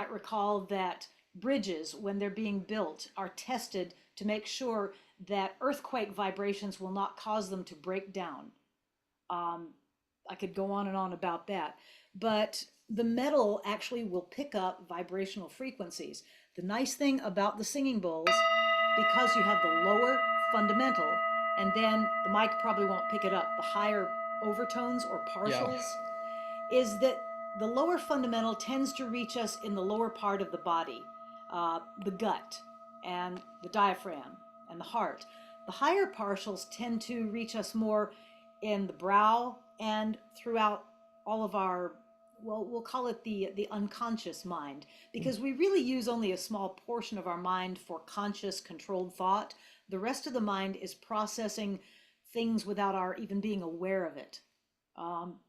might recall that bridges, when they're being built, are tested to make sure that earthquake vibrations will not cause them to break down. Um, I could go on and on about that, but the metal actually will pick up vibrational frequencies. The nice thing about the singing bowls, because you have the lower fundamental, and then the mic probably won't pick it up, the higher overtones or Yeah. partials, is that the lower fundamental tends to reach us in the lower part of the body, the gut and the diaphragm and the heart. The higher partials tend to reach us more in the brow and throughout all of our, well, we'll call it the unconscious mind, because we really use only a small portion of our mind for conscious controlled thought. The rest of the mind is processing things without our even being aware of it. um,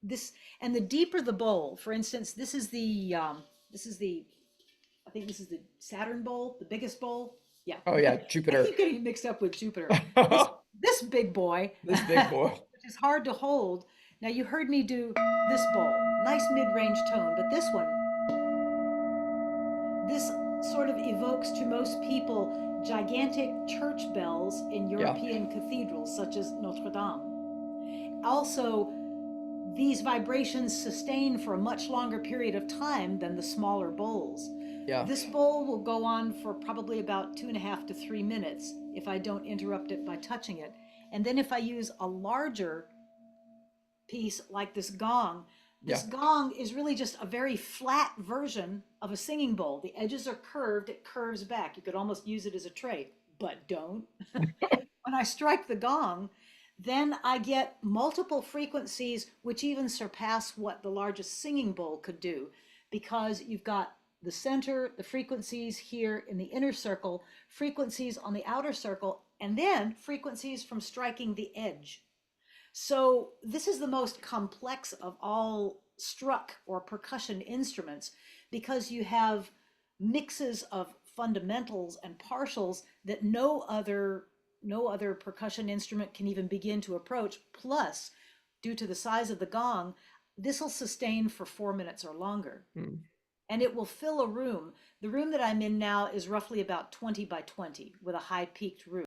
this and the deeper the bowl, for instance, this is the I think this is the Saturn bowl, the biggest bowl. Yeah. Oh yeah, I Jupiter. keep getting it mixed up with Jupiter. This big boy, This big boy. which is hard to hold. Now you heard me do this bowl, nice mid-range tone, but this one, this sort of evokes to most people gigantic church bells in Yeah. European cathedrals such as Notre Dame. Also, these vibrations sustain for a much longer period of time than the smaller bowls. Yeah. This bowl will go on for probably about 2.5 to 3 minutes if I don't interrupt it by touching it. And then if I use a larger piece like this Yeah. gong is really just a very flat version of a singing bowl. The edges are curved, it curves back. You could almost use it as a tray, but don't. When I strike the gong, then I get multiple frequencies which even surpass what the largest singing bowl could do, because you've got the center, the frequencies here in the inner circle, frequencies on the outer circle, and then frequencies from striking the edge. So this is the most complex of all struck or percussion instruments, because you have mixes of fundamentals and partials that no other percussion instrument can even begin to approach. Plus, due to the size of the gong, this will sustain for 4 minutes or longer. Mm. And it will fill a room. The room that I'm in now is roughly about 20 by 20 with a high peaked roof.